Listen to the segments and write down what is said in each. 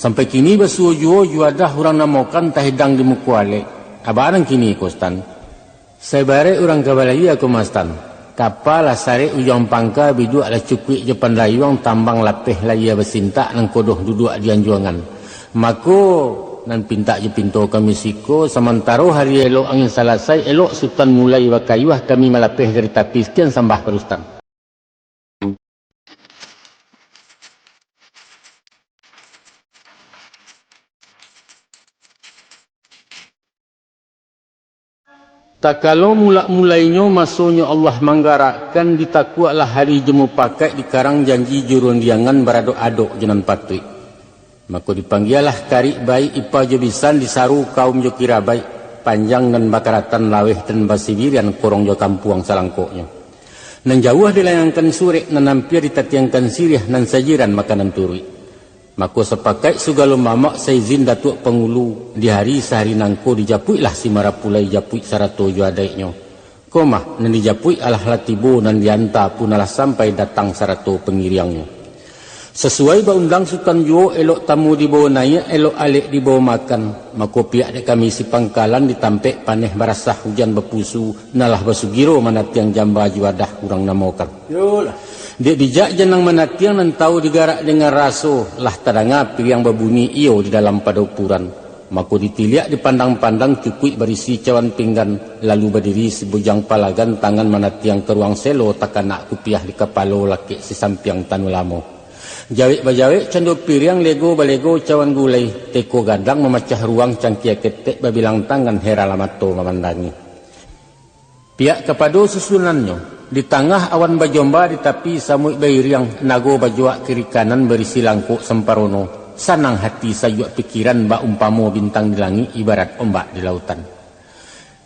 Sampai kini basuh juadah orang namakan tahidang di mukuale. Abarang kini kostan. Sebare orang kabalaya aku mastan. Kapal asare ujang pangka bidu ala cukui Jepan layuang tambang lapeh laya bersintak nang kodoh duduk di anjuangan. Mako nan pinta je pintu kami siko sementara hari elok angin salasai elok sultan mulai wakayuah kami malapeh dari tapi sekian sambah perustan. Tak kalau mulainya masuknya Allah manggarakkan ditakualah hari jemu pakai di karang janji jurun diangan beradok-adok jenan patui. Maka dipanggilah karik baik ipa jebisan disaru kaum jo kira baik panjang dan bakaratan laweh dan basibirian korong jo kampuang salangkoknya. Nan jauh dilayangkan surek nan hampir ditatiangkan sirih nan sajiran makanan turui. Maka sepakai sugalo mamak seizin datuk pengulu di hari sehari nangko dijapui lah si marapulai japui sarato jo adaiknya. Komah nan dijapui alah latibo nan dianta pun alah sampai datang sarato pengiriangnya. Sesuai baundang sultan jo elok tamu dibawa naik elok alik dibawa makan. Maka pihak dek kami si pangkalan ditampek paneh barasah hujan berpusu nalah basugiro manatiang jamba juadah kurang namakan. Yolah. Dia dijak jenang manatiang nan tahu digarak dengan raso lah tadanga yang berbunyi iyo di dalam padaupuran. Maka ditiliak dipandang-pandang cukui berisi cawan pinggan lalu berdiri si bujang palagan tangan manatiang ke ruang selo takanak kupiah di kepalo laki si sampiang tanulamo. Jawik bajawik cando piriang lego balego cawan gulai teko gadang memecah ruang cangkia ketek babilang tangan heralamato memandangi. Pihak kepada susunannya di tengah awan bajomba di tepi samui bairiang nago bajuak kiri kanan berisi langkuk semparono sanang hati sayuk pikiran bak umpamo bintang di langit ibarat ombak di lautan.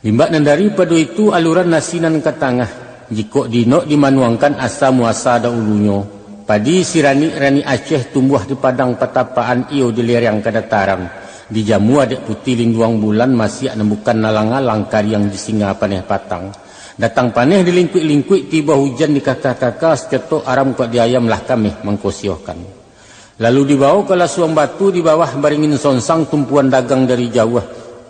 Limbak nan daripada itu aluran nasinan ke tengah jika dinok dimanuangkan asa muasa daulunyo padi sirani rani Aceh tumbuh di padang petapaan iyo di lereng kedataran di jamu adek putih linduang bulan masih nembukan nalang-alang kariang di singa paneh patang. Datang paneh dilingkuik-lingkuik tiba hujan di kakak-kakak secetok aram kuat di ayam lah kami mengkosiohkan. Lalu dibawa ke lasuang batu di bawah baringin sonsang tumpuan dagang dari jauh.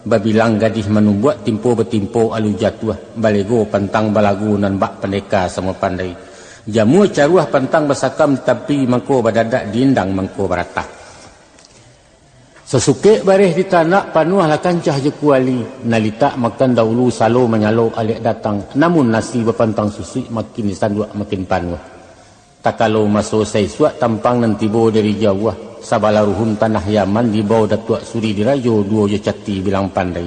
Babilang gadih menumbuat timpo betimpo alu jatuh. Balego pantang balagu nan bak pendeka sama pandai. Jamu caruah pantang basakam tapi mangko badadak diindang mangko baratah. Sesukek bareh di tanah panuh lah kancah je kuali. Nalita makan dahulu salo menyalo alik datang. Namun nasi berpantang susui makin disanduk makin panuh. Tak kalau masuk saya suat tampang nan tiba dari jauh. Sabala ruhun tanah Yaman di bawah Datuk Suri dirajo dua je cati bilang pandai.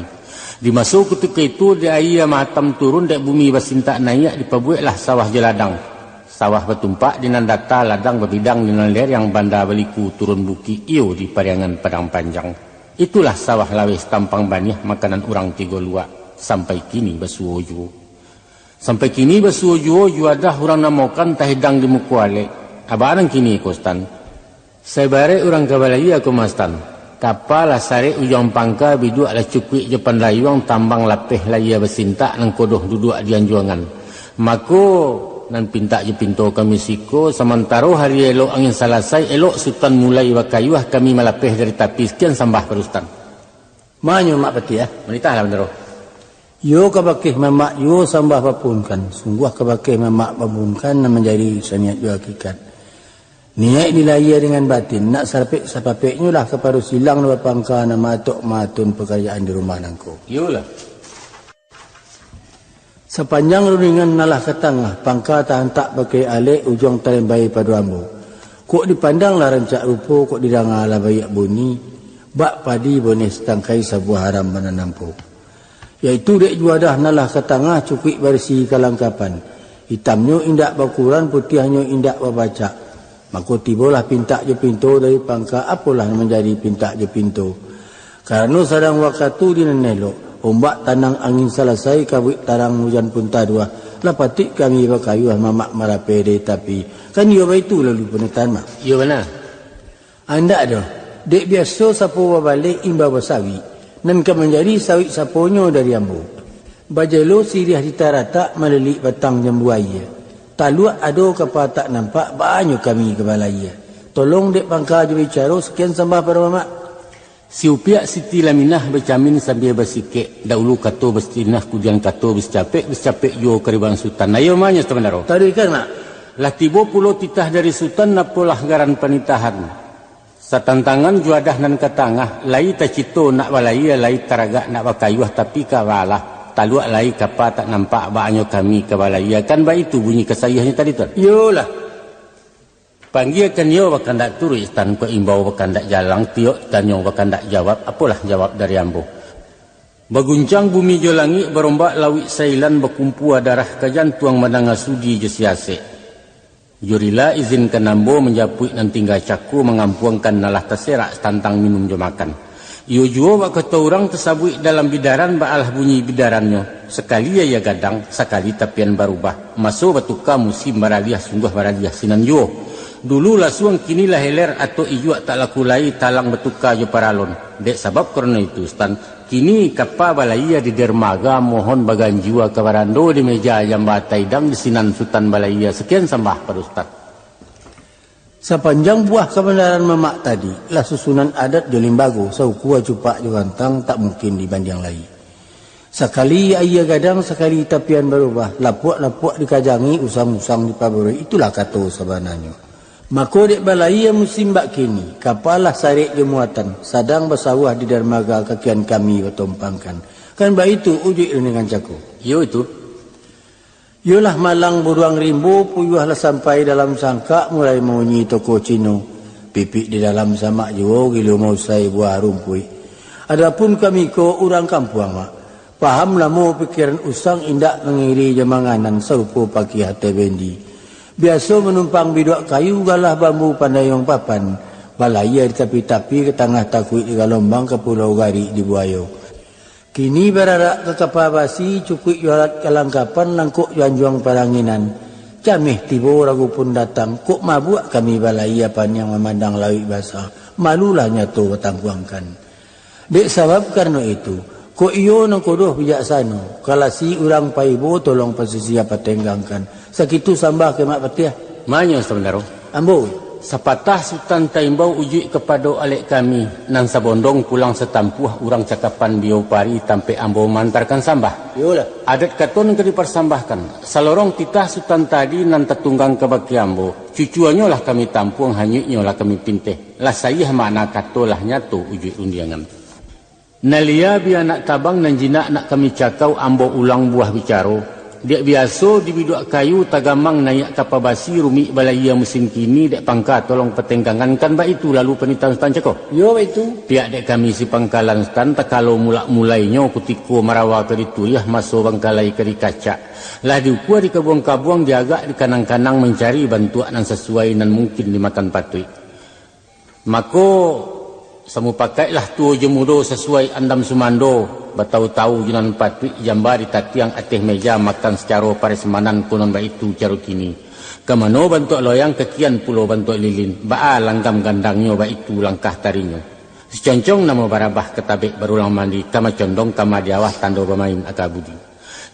Di masuk ketika itu di air matam turun dek bumi basintak naik dipabuiklah sawah jeladang. Sawah bertumpak dinan data ladang berbidang dinan ler yang banda beliku turun buki iyo di pariangan padang panjang. Itulah sawah lawes tampang banyak makanan orang tiga luak sampai kini basuojo. Sampai kini basuojo juadah orang namakan tahidang di mukuale. Abarang kini kostan. Sebare orang kabalaya aku mastan. Kapal asare ujang pangka bidu ala cukui Jepan layuang tambang lapeh laya bersintak nang kodoh duduk di anjuangan. Mako nan pinta je pintu kami siko sementara hari elok angin salasai elok sultan mulai wakayuah kami malapeh dari tapi sekian sambah perustan. Manyo mak peti ya. Menitah lah bendero. Yo kabakih mamak yo sambah papunkan. Sungguh kabakih mamak papunkan nan menjadi saniat yo hakikat. Niat dilaya dengan batin nak sapapeknya lah kepada silang na pangka na matok matun pekerjaan di rumah nangko. Yolah. Sepanjang runingan nalah ke tengah, pangka tahan tak pakai alik ujung talim bayi pada ambu. Kok dipandanglah rancak rupo, kok didangalah bayak bunyi, bak padi boneh setangkai sebuah haram menanampu. Iaitu dek juadah nalah ke tengah cukik bersih kalangkapan. Hitamnya indak bakuran, putihnya indak babaca. Maka tibalah pintak je pintu dari pangka, apalah menjadi pintak je pintu. Karena sedang waktu dinenelok. Ombak tanang angin selesai kabut tarang hujan pun tadua. Lapatik kami bakayuah mamak marapede tapi kan yo itu lalu penetan mak. Yo benar. Anda ada. Dek biasa sapo balik imba basawi. Nan ka menjadi sawit saponyo dari ambu. Bajelo sirih ditarata melelik batang jambuaya. Taluak ado kapa tak nampak banyak kami ke balaya. Tolong dek pangka je bicara, sekian sembah pada mamak. Si upiak Siti Laminah bercamin sambil bersikik. Dahulu kato berstinah, kemudian kato bercapek yo keriban Sultan. Ayo manya sebenarnya. Tadi kan nak? Lah tiba pulau titah dari Sultan napolah garan penitahan. Satantangan juadah nan katangah, lai tacito nak balaya, lai taragak nak bakayuah tapi kawalah. Taluak lai kapa tak nampak baknyo kami kabalaya. Kan ba itu bunyi kesayahnya tadi tu. Yolah. Panggilkan yo bakandak turu istan ko imbau bakandak jalang tiok tanyo bakandak jawab apalah jawab dari ambo. Baguncang bumi jo langit berombak lawik sailan berkumpu darah kajan tuang madanga sudi je siase. Jurila izinkan ambo menjapui nan tinggal caku mengampuangkan nalah terserak tantang minum jo makan. Yo juo bak kata orang tersabui dalam bidaran baalah bunyi bidarannya. Sekali ya gadang, sekali tapian barubah. Masuk batuka musim baraliah sungguh baraliah sinan yo. Dulu lasuang kini lah heler atau ijuak tak laku lai talang betuka jo paralon. Dek sebab kerana itu stan kini kapa balaya di dermaga mohon bagan jiwa kabarando di meja yang batai dang di sinan Sultan balaya. Sekian sembah pada Ustaz. Sepanjang buah kebenaran mamak tadi lah susunan adat jo limbago saukua cupak jo gantang tak mungkin dibanding lai. Sekali ayah gadang sekali tapian berubah lapuak-lapuak dikajangi usang-usang di paburi itulah kata sebenarnya. Mako dek balai musim bak kini, kapalah sarik jemuatan, sadang bersawah di dermaga kakian kami bertumpangkan. Kan bak itu ujuk dengan caku. Yo itu. Yolah malang buruang rimbo, puyuhlah sampai dalam sangka, mulai mengunyi toko Cino. Pipik di dalam samak jiwo, gilu mau say buah rumpui. Adapun kami ko orang kampung mak. Pahamlah mau pikiran usang indak mengiri jemanganan serupa pagi hati bendi. Biasa menumpang bidok kayu galah bambu pandayong papan. Balaya di tepi-tepi ke tengah takui di Galombang ke Pulau Gari di Buayo. Kini berarak ke Kapabasi cukup jualat kelangkapan langkuk juang paranginan. Camih tiba ragu pun datang. Kok mabuk kami balaya pan yang memandang lawik basah. Malulah nyatu bertangguangkan. Dek sebab karena itu. Kok iyo nang kodoh bijaksana. Kalau si orang paibo tolong pasisi apa tenggangkan. Sakitu sambah ke mak petiah. Manyo sebenarnya. Ambo. Sapatah Sultan Taimbau uji kepada alek kami. Nan sabondong pulang setampuh orang cakapan biopari tampe ambo mantarkan sambah. Yolah. Adat katon ke dipersambahkan. Salorong titah Sultan tadi nan tetunggang ke baki ambo. Cucuannya lah kami tampung, hanyutnya lah kami pinteh. Lah saya makna katolah nyatu uji undiangan. Nalia biar nak tabang nan jinak nak kami cakau ambo ulang buah bicaro. Dek biasa di biduk kayu tagamang naik kapabasi rumik balaya musim kini dek pangka tolong petenggangan kan ba itu lalu penitan stan cakap. Yo itu. Pihak dek kami si pangkalan stan tak kalau mulainya kutiko marawa ke ditu yah masuk bangkalai ke di kaca. Lah diukua di kabuang-kabuang diagak di kanang-kanang mencari bantuan yang sesuai dan mungkin dimakan patui. Mako samu pakailah tuo jemudo sesuai andam sumando. Batau-tau junan patui jamba di tatiang ateh meja makan secara paresmanan konon ba itu caro kini. Kamano bantuk loyang kekian pulau bantuk lilin. Baa langgam gandangnya ba itu langkah tarinyo. Seconcong nama barabah ketabek berulang mandi. Kama condong kama diawah tando bermain akabudi.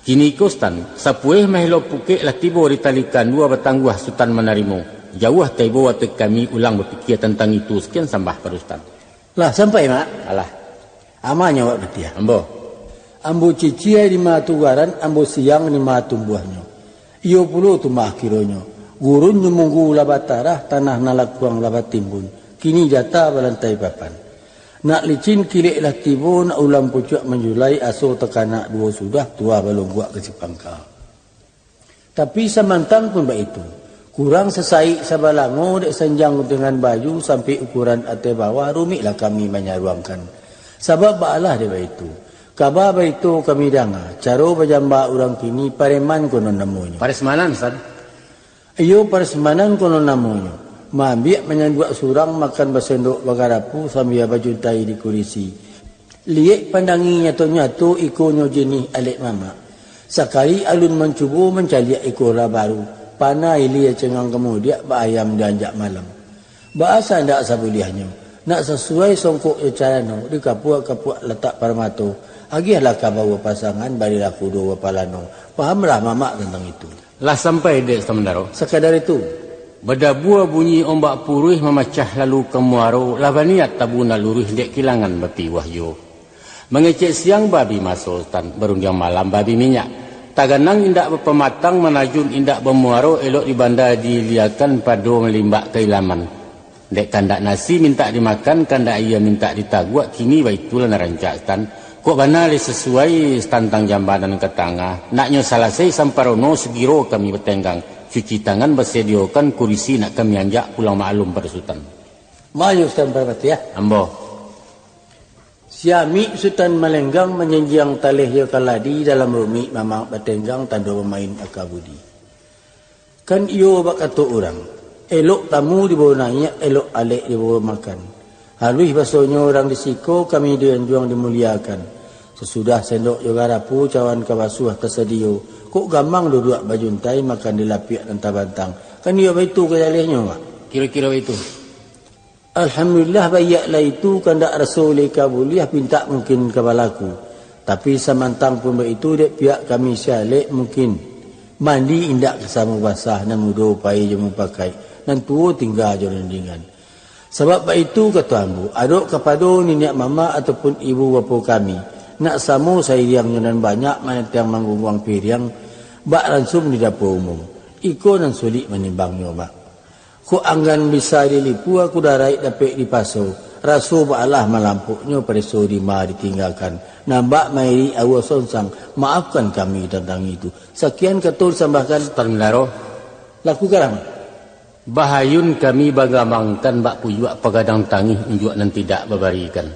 Kini kostan sapueh mahelo pukek lah tibo ditalikan dua batangguah Sultan menarimo. Jauh taibo waktu kami ulang berfikir tentang itu. Sekian sambah pada Ustaz. Lah sampai mak. Alah. Amanya wak betia. Ambo. Ambo ciciai di matu garan, ambo siang di matu buahnya. Iyo puluh tu mah kironya. Gurun nyemunggu labatarah, tanah nalakuang labat timbun. Kini jatah balantai papan. Nak licin kilik lah tibo, nak ulam pucuk menjulai, aso tekanak dua sudah, tua balong buat ke Cipangka. Tapi samantang pun baik itu. Kurang sesaik sabalango, dek senjang dengan baju, sampai ukuran ate bawah, rumiklah kami menyaruangkan. Sebab baalah dia itu. Kabar itu kami dengar. Cara berjamba orang kini pareman konon namanya. Paresmanan Ustaz. Iyo paresmanan konon namanya. Mambiak menyanduak surang makan bersendok bagarapu sambil bajuntai di kurisi. Liek pandangi nyatu-nyatu ikonyo jenih alik mama. Sekali alun mencubu mencaliak ikola baru. Panai liya cengang kemudian bayam danjak malam. Bahasa ndak sabuliahnya. Nak sesuai songkok carano di kapuak-kapuak letak parmato. Agilah kabawa pasangan barilah kudo wapalano. Pahamlah mamak tentang itu. Lah sampai dek sementara. Sekadar itu. Berdabua bunyi ombak purih memecah lalu kemuaro, labaniat tabuna lurih dek kilangan beti wahyu. Mengecek siang babi masuk tan, berundiang malam babi minyak. Taganang indak berpematang menajun indak bermuaro, elok di bandar diliakan padu melimbak keilaman. Dek kandak nasi minta dimakan, kandak ia minta ditaguak, kini baitulah narancak tan. Kok banali sesuai tantang jambanan ke tengah. Naknya salasai samparono segiro kami bertenggang. Cuci tangan bersediakan kurisi nak kami anjak pulang maklum pada Sultan. Maju Sultan Parvati ya. Ambo. Siami Sultan Malenggang menyenjiang talih ya kaladi dalam rumi mamang bertenggang tanda pemain akabudi. Kan iyo bak kata orang. Elok tamu dibawa nanya, elok alik dibawa makan. Halus basonyo orang disiko kami dianjuang dimuliakan. Sesudah sendok juga rapu cawan kabasuh tersedia. Kok gampang duduk bajuntai makan di lapiak dan tabantang. Kan dia itu kejalihnya mak. Kira-kira itu. Alhamdulillah bayaklah itu kandak Rasul kabuliah pinta mungkin kepalaku. Tapi samantang pun itu dek pihak kami syalik mungkin. Mandi indak kesama basah dan mudah upai jemu pakai. Dan tua tinggal jalan dengan. Sebab itu kata ambu, aduk kepada nenek mama ataupun ibu bapa kami. Nak samu saya yang nyonan banyak mana tiang manggung piriang bak langsung di dapur umum. Iko dan sulit menimbangnya bak. Ku anggan bisa dilipu aku darai dapat di paso. Rasul ba'alah malampuknya pada sodima ditinggalkan. Nambak mairi awas sonsang. Maafkan kami tentang itu. Sekian ketul sambahkan. Termelaro. Lakukan. Bahayun kami bagamangkan bak puyuak pegadang tangih unjuk nan tidak babarikan.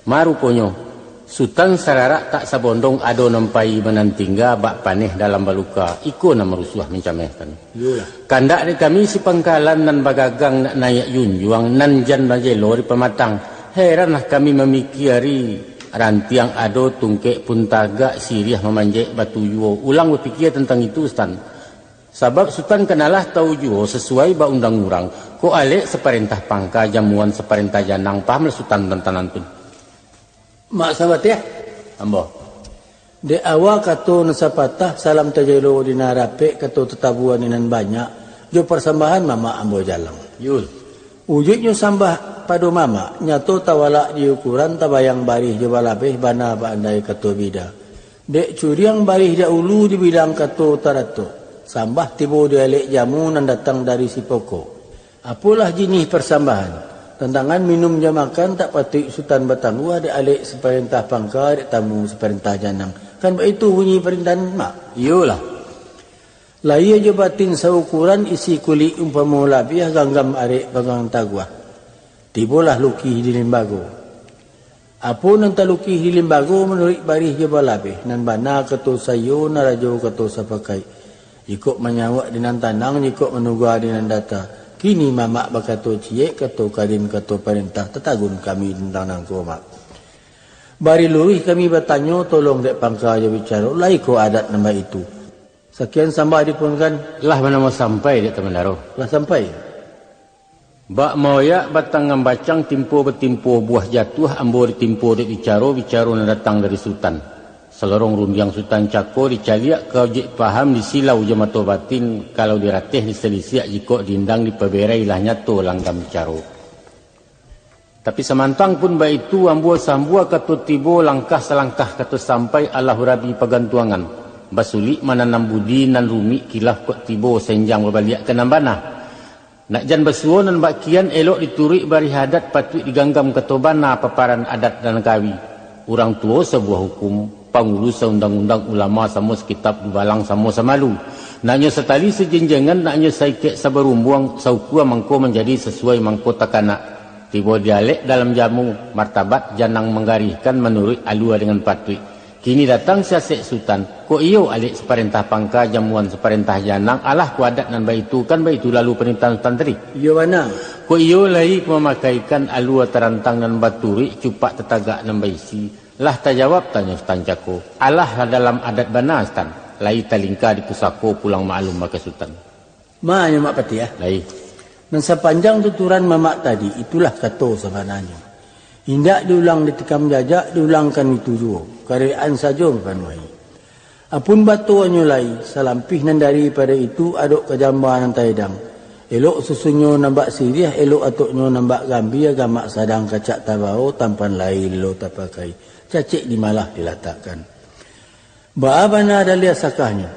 Maruponyo. Sultan sararak tak sabondong ado nempai menantingga bak paneh dalam baluka. Iko na merusuh mencamehkan. Kandak di kami si pangkalan nan bagagang nak nayak yunjuang nan jan bajelo di pematang. Heranlah kami memikiri rantiang ado tungkek pun tagak siriah memanjek batu yuo. Ulang berfikir tentang itu Stan. Sebab Sultan kenalah tahu juo sesuai ba undang-undang. Ko alek seperintah pangka jamuan seperintah janang paham Sultan tentanan pun. Mak sahabat ya. Ambo. De awal kata nasapatah salam tajelo di narape kata tetabuan inan banyak. Jo persambahan mama ambo jalang. Yul. Wujudnya sambah pada mama. Nyato tawalak di ukuran tabayang barih jo balabeh bana ba andai kata bida. Dek curiang barih dahulu dibilang kata tarato. Sambah tiba dialek jamu nan datang dari si pokok. Apalah jenis persambahan. Tentangan minum jam makan tak patut Sultan bertangguh ada alik seperintah pangka ada tamu seperintah janang. Kan begitu bunyi perintahan mak. Iyalah. Laya je batin seukuran isi kulit umpama labiah ganggam arik bagang taguah. Tibalah lukih di limbago. Apa nan tak lukih di limbago menurut barih je balabih. Nan bana ketua sayo narajo ketua sapakai. Ikut menyawak dengan tanang, ikut menugah dengan data. Kini mamak berkata ciek, kata kadim, kata perintah. Tetagun kami tentang nangku mak. Bari lurih kami bertanya, tolong dek pangka aja bicara. Laiko adat nama itu. Sekian sambah dipunkan. Lah mana mau sampai dek teman daro. Lah sampai. Bak moyak batang ngambacang timpo betimpo buah jatuh ambo ditimpo dek bicara na datang dari Sultan. Selorong rundiang Sultan Cako dicaliak kau jik paham disilau jemato batin kalau diratih diselisiak jikok dindang dipeberai lah nyato langgam bicaro. Tapi semantang pun baik itu ambual sambua kata tibo langkah selangkah kata sampai Allah rabi pegantuangan. Basulik mananam budi nan rumi kilah kok tibo senjang berbaliak ke nambana. Nak jan basuon dan bakian elok diturik bari hadat patut diganggam ketobana paparan adat dan kawi. Orang tua sebuah hukum. Pangulu seundang-undang ulama sama sekitab dibalang sama samalu. Naknya setali sejenjangan, naknya saikek sabarumbuang saukua mangko menjadi sesuai mangko takana. Tiba dialek dalam jamu martabat janang menggarihkan menurut alua dengan patui. Kini datang siasek Sultan. Ko iyo alek seperintah pangka jamuan seperintah janang. Alah ku adat nan baitu kan baitu lalu perintah Sultan tadi. Iyo mana? Ko iyo lai memakaikan alua terantang nan baturi cupak tetagak nan baisi. Lah tak jawab tanya Sultan Cako. Alah dalam adat bana Sultan. Lai talingka di pusako pulang maklum maka Sultan. Mana mak pati ya? Lai. Dan sepanjang tuturan mamak tadi itulah kata sebenarnya. Hindak diulang ditikam jajak diulangkan itu juga. Karyaan saja bukan. Apun batu anyulai salampih nan daripada itu aduk kejambahan taidang. Elok susunyo nambak siriah, elok atuknyo nambak gambi, agamak sadang kacak tabao, tampan lain lo tapakai. Cacik di malah diletakkan. Baabana ada lihat sakahnya.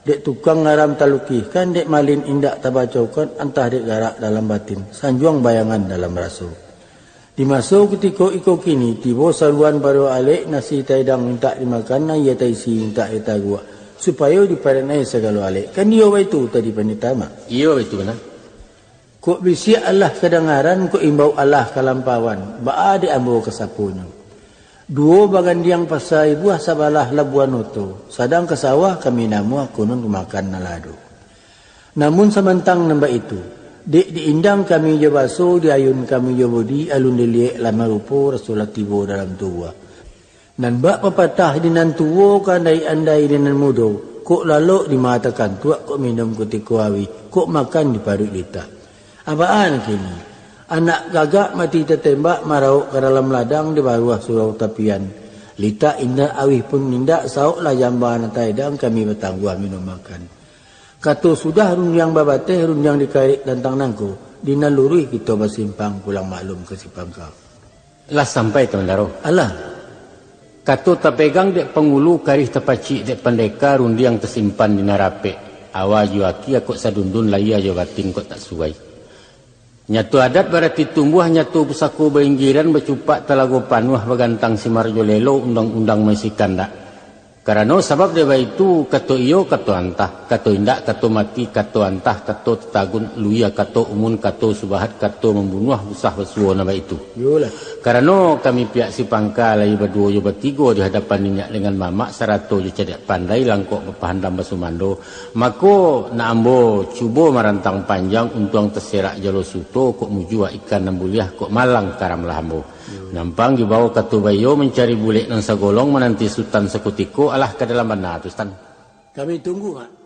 Dek tukang ngaram talukihkan, dek malin indak tabacaukan, antah dek garak dalam batin. Sanjuang bayangan dalam rasul. Di masuk ketika iko kini, tiba saluan baru alik, nasi taidang minta dimakan, na ia taisi minta eta gua. Supaya dipadanai segala alik. Kan dia itu tadi panitama. Iya itu benar. Kok bisi Allah kedengaran, kok imbau Allah kalampawan. Ba'a diambil kesapunya. Dua bagandiang pasai buah sabalah labuan oto. Sadang ke sawah kami namu kunun makan nalado. Namun samantang nambah itu. Dek diindang kami je baso, diayun kami je bodi, alun diliek lama rupo Rasulullah tibo dalam tuwa. Nan bak pepatah dinan tuwo kandai-andai dinan mudo. Kok lalok dimatakan tuak, kok minum ketika awi, kok makan di parut lita. Apaan kini? Anak gagak mati tertembak marau ke dalam ladang di bawah surau tapian. Lita indah awih pun nindak sauklah jambahan taidang kami bertangguh minum makan. Kata sudah runjang babateh runjang dikarik tentang nangko. Dinaluri kita bersimpang pulang maklum ke simpang kau. Lah sampai teman daro. Allah. Kata terpegang dek pengulu karih terpacik dek pendeka rundiang tersimpan di narape. Awal juaki aku sadundun laya jawatin kok tak suai. Nyatu adat berarti tumbuh nyatu pusaku beinggiran bercupak telago panuh bagantang simarjo lelo undang-undang mesikan dak. Karena sebab dia itu kato iyo kato antah, kato indak kato mati, kato antah, kato tetagun luya, kato umun, kato subahat, kato membunuh usah bersuo nama itu. Yolah. Karena kami pihak si pangkal lagi berdua jo bertiga di hadapan minyak dengan mamak serato jo cedek pandai langkok berpahandam basumando. Mako na ambo cubo marantang panjang untuang terserak jalo suto kok mujua ikan nambuliah kok malang karam lambo. Nampang dibawa katu bayo mencari bulik nang sagolong menanti sultan sekutiko alah ke dalam bana tu stan. Kami tunggu, Mak.